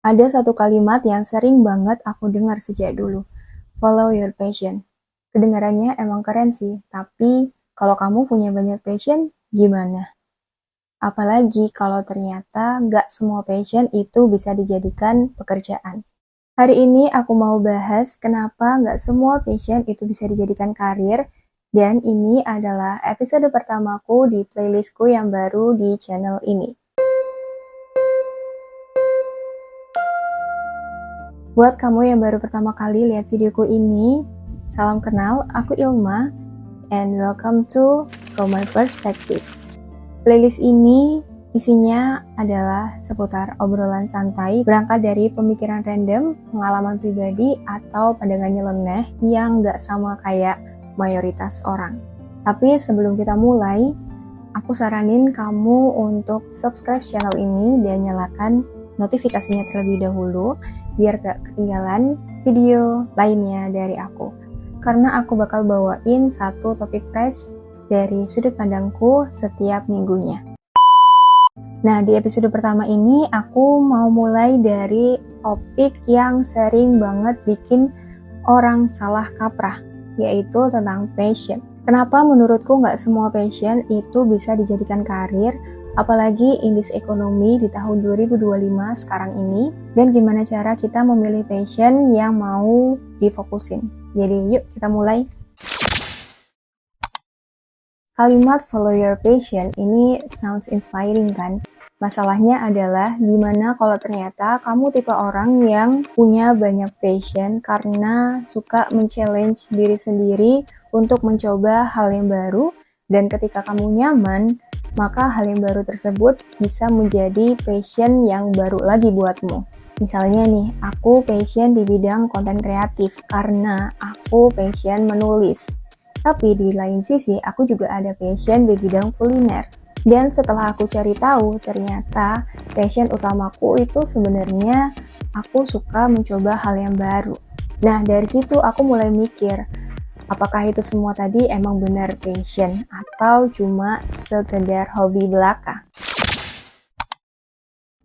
Ada satu kalimat yang sering banget aku dengar sejak dulu. Follow your passion. Kedengarannya emang keren sih, tapi kalau kamu punya banyak passion, gimana? Apalagi kalau ternyata nggak semua passion itu bisa dijadikan pekerjaan. Hari ini aku mau bahas kenapa nggak semua passion itu bisa dijadikan karir, dan ini adalah episode pertamaku di playlistku yang baru di channel ini. Buat kamu yang baru pertama kali lihat videoku ini, salam kenal, aku Ilma, and welcome to From My Perspective. Playlist ini isinya adalah seputar obrolan santai, berangkat dari pemikiran random, pengalaman pribadi, atau pandangan nyeleneh yang gak sama kayak mayoritas orang. Tapi sebelum kita mulai, aku saranin kamu untuk subscribe channel ini dan nyalakan notifikasinya terlebih dahulu, biar gak ketinggalan video lainnya dari aku. Karena aku bakal bawain satu topik fresh dari sudut pandangku setiap minggunya. Nah, di episode pertama ini aku mau mulai dari topik yang sering banget bikin orang salah kaprah, yaitu tentang passion. Kenapa menurutku nggak semua passion itu bisa dijadikan karir, apalagi in this ekonomi di tahun 2025 sekarang ini, dan gimana cara kita memilih passion yang mau difokusin. Jadi yuk kita mulai. Kalimat follow your passion ini sounds inspiring kan? Masalahnya adalah gimana kalau ternyata kamu tipe orang yang punya banyak passion karena suka men-challenge diri sendiri untuk mencoba hal yang baru, dan ketika kamu nyaman, maka hal yang baru tersebut bisa menjadi passion yang baru lagi buatmu. Misalnya nih, aku passion di bidang konten kreatif karena aku passion menulis. Tapi di lain sisi, aku juga ada passion di bidang kuliner. Dan setelah aku cari tahu, ternyata passion utamaku itu sebenarnya aku suka mencoba hal yang baru. Nah, dari situ aku mulai mikir, apakah itu semua tadi emang benar passion atau cuma sekedar hobi belaka?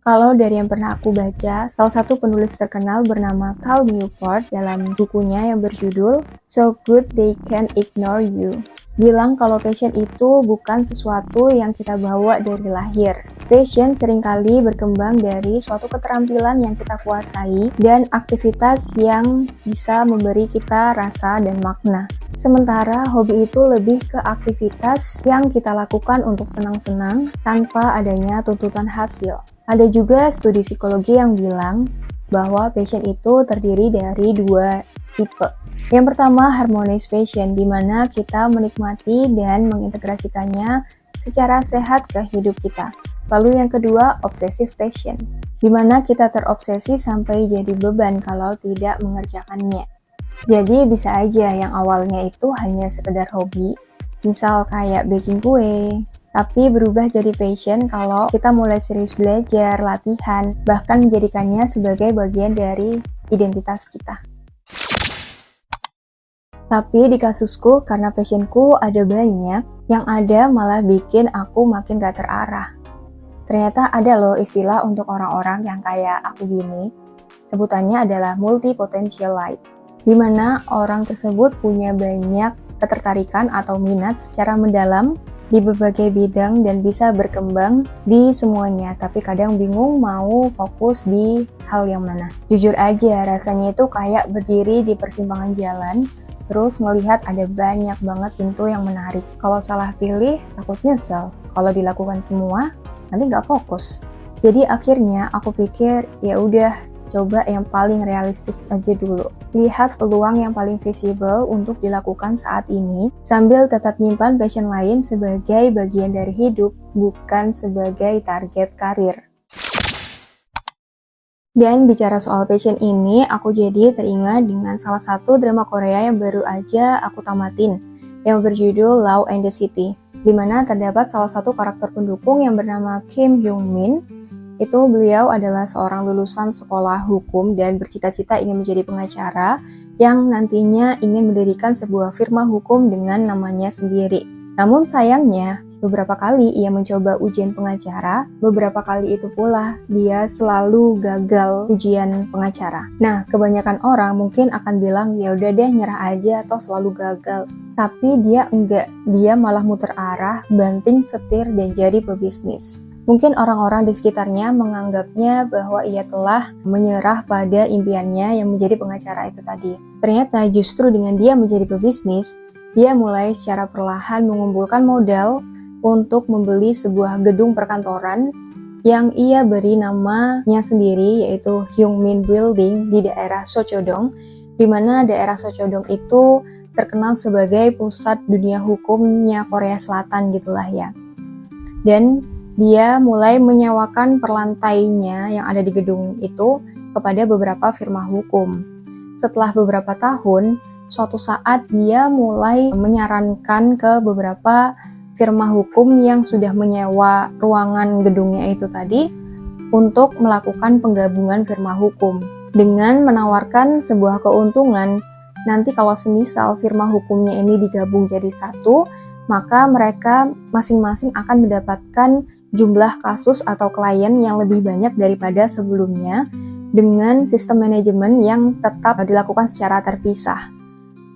Kalau dari yang pernah aku baca, salah satu penulis terkenal bernama Cal Newport dalam bukunya yang berjudul So Good They Can Ignore You, bilang kalau passion itu bukan sesuatu yang kita bawa dari lahir. Passion seringkali berkembang dari suatu keterampilan yang kita kuasai dan aktivitas yang bisa memberi kita rasa dan makna. Sementara hobi itu lebih ke aktivitas yang kita lakukan untuk senang-senang tanpa adanya tuntutan hasil. Ada juga studi psikologi yang bilang bahwa passion itu terdiri dari dua tipe. Yang pertama, harmonious passion, di mana kita menikmati dan mengintegrasikannya secara sehat ke hidup kita. Lalu yang kedua, obsessive passion, di mana kita terobsesi sampai jadi beban kalau tidak mengerjakannya. Jadi bisa aja yang awalnya itu hanya sekedar hobi, misal kayak baking kue, tapi berubah jadi passion kalau kita mulai serius belajar, latihan, bahkan menjadikannya sebagai bagian dari identitas kita. Tapi di kasusku, karena passionku ada banyak, yang ada malah bikin aku makin gak terarah. Ternyata ada loh istilah untuk orang-orang yang kayak aku gini, sebutannya adalah multi-potentialite, di mana orang tersebut punya banyak ketertarikan atau minat secara mendalam di berbagai bidang dan bisa berkembang di semuanya, tapi kadang bingung mau fokus di hal yang mana. Jujur aja, rasanya itu kayak berdiri di persimpangan jalan, terus ngelihat ada banyak banget pintu yang menarik. Kalau salah pilih, takut nyesel. Kalau dilakukan semua, nanti nggak fokus. Jadi akhirnya aku pikir, ya udah, coba yang paling realistis aja dulu. Lihat peluang yang paling visible untuk dilakukan saat ini, sambil tetap nyimpan passion lain sebagai bagian dari hidup, bukan sebagai target karir. Dan bicara soal passion ini, aku jadi teringat dengan salah satu drama Korea yang baru aja aku tamatin, yang berjudul Law and the City, di mana terdapat salah satu karakter pendukung yang bernama Kim Hyung Min. Itu beliau adalah seorang lulusan sekolah hukum dan bercita-cita ingin menjadi pengacara yang nantinya ingin mendirikan sebuah firma hukum dengan namanya sendiri. Namun sayangnya, beberapa kali ia mencoba ujian pengacara, beberapa kali itu pula dia selalu gagal ujian pengacara. Nah, kebanyakan orang mungkin akan bilang, ya udah deh nyerah aja atau selalu gagal. Tapi dia enggak, dia malah muter arah, banting setir dan jadi pebisnis. Mungkin orang-orang di sekitarnya menganggapnya bahwa ia telah menyerah pada impiannya yang menjadi pengacara itu tadi. Ternyata justru dengan dia menjadi pebisnis, dia mulai secara perlahan mengumpulkan modal untuk membeli sebuah gedung perkantoran yang ia beri namanya sendiri, yaitu Hyungmin Building di daerah Sochodong, di mana daerah Sochodong itu terkenal sebagai pusat dunia hukumnya Korea Selatan gitulah ya. Dan dia mulai menyewakan perlantainya yang ada di gedung itu kepada beberapa firma hukum. Setelah beberapa tahun, suatu saat dia mulai menyarankan ke beberapa firma hukum yang sudah menyewa ruangan gedungnya itu tadi untuk melakukan penggabungan firma hukum dengan menawarkan sebuah keuntungan. Nanti kalau semisal firma hukumnya ini digabung jadi satu, maka mereka masing-masing akan mendapatkan jumlah kasus atau klien yang lebih banyak daripada sebelumnya dengan sistem manajemen yang tetap dilakukan secara terpisah.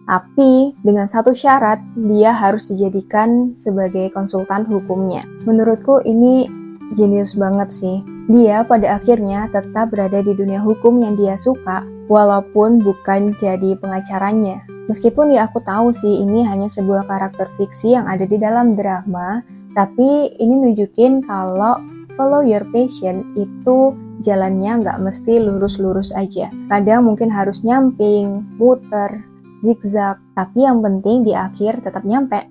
Tapi dengan satu syarat, dia harus dijadikan sebagai konsultan hukumnya. Menurutku ini jenius banget sih. Dia pada akhirnya tetap berada di dunia hukum yang dia suka, walaupun bukan jadi pengacaranya. Meskipun ya aku tahu sih ini hanya sebuah karakter fiksi yang ada di dalam drama, tapi ini nunjukin kalau follow your passion itu jalannya nggak mesti lurus-lurus aja. Kadang mungkin harus nyamping, muter, zigzag, tapi yang penting di akhir tetap nyampe.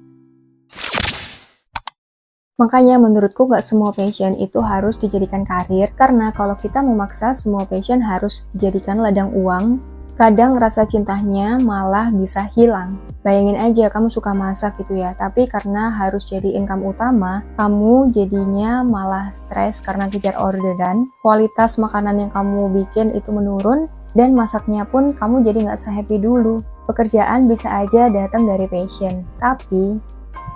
Makanya menurutku nggak semua passion itu harus dijadikan karir, karena kalau kita memaksa semua passion harus dijadikan ladang uang, kadang rasa cintanya malah bisa hilang. Bayangin aja kamu suka masak gitu ya, tapi karena harus jadi income utama, kamu jadinya malah stres karena kejar orderan, kualitas makanan yang kamu bikin itu menurun, dan masaknya pun kamu jadi nggak se-happy dulu. Pekerjaan bisa aja datang dari passion, tapi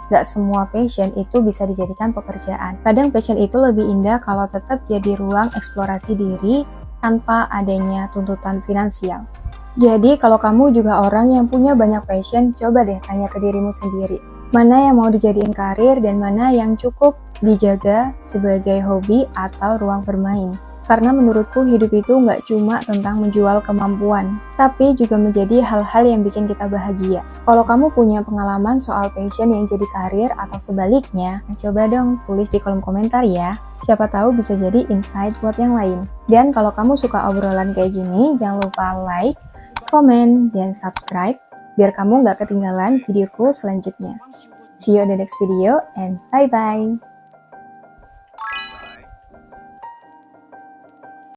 nggak semua passion itu bisa dijadikan pekerjaan. Kadang passion itu lebih indah kalau tetap jadi ruang eksplorasi diri tanpa adanya tuntutan finansial. Jadi kalau kamu juga orang yang punya banyak passion, coba deh tanya ke dirimu sendiri. Mana yang mau dijadiin karir dan mana yang cukup dijaga sebagai hobi atau ruang bermain. Karena menurutku hidup itu nggak cuma tentang menjual kemampuan, tapi juga menjadi hal-hal yang bikin kita bahagia. Kalau kamu punya pengalaman soal passion yang jadi karir atau sebaliknya, coba dong tulis di kolom komentar ya. Siapa tahu bisa jadi insight buat yang lain. Dan kalau kamu suka obrolan kayak gini, jangan lupa like, komen, dan subscribe biar kamu nggak ketinggalan videoku selanjutnya. See you on the next video and bye-bye!